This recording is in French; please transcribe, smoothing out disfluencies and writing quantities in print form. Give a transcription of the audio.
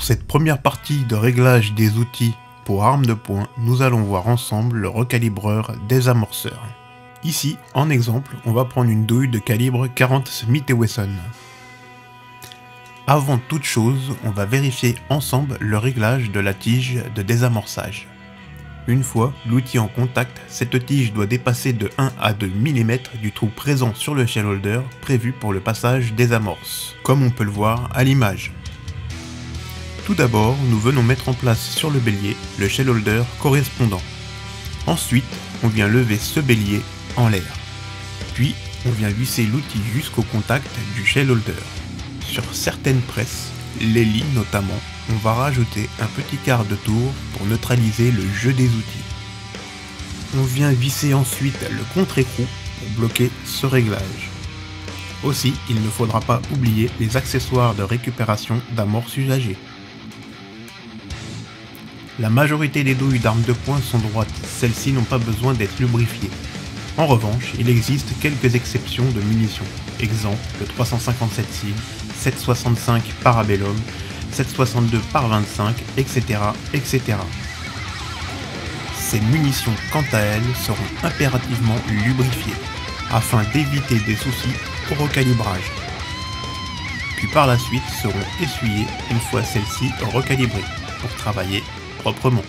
cette première partie de réglage des outils pour armes de poing, nous allons voir ensemble le recalibreur désamorceur. Ici, en exemple, on va prendre une douille de calibre 40 Smith & Wesson. Avant toute chose, on va vérifier ensemble le réglage de la tige de désamorçage. Une fois l'outil en contact, cette tige doit dépasser de 1 à 2 mm du trou présent sur le shell holder prévu pour le passage des amorces, comme on peut le voir à l'image. Tout d'abord, nous venons mettre en place sur le bélier le shell holder correspondant. Ensuite, on vient lever ce bélier en l'air. Puis, on vient visser l'outil jusqu'au contact du shell holder. Sur certaines presses, les lits notamment, on va rajouter un petit quart de tour pour neutraliser le jeu des outils. On vient visser ensuite le contre-écrou pour bloquer ce réglage. Aussi, il ne faudra pas oublier les accessoires de récupération d'amorces usagées. La majorité des douilles d'armes de poing sont droites, celles-ci n'ont pas besoin d'être lubrifiées. En revanche, il existe quelques exceptions de munitions. Exemple, le 357 SIG, 7,65 Parabellum, 7,62 par 25, etc., etc. Ces munitions, quant à elles, seront impérativement lubrifiées, afin d'éviter des soucis au recalibrage. Puis par la suite seront essuyées une fois celles-ci recalibrées, pour travailler proprement.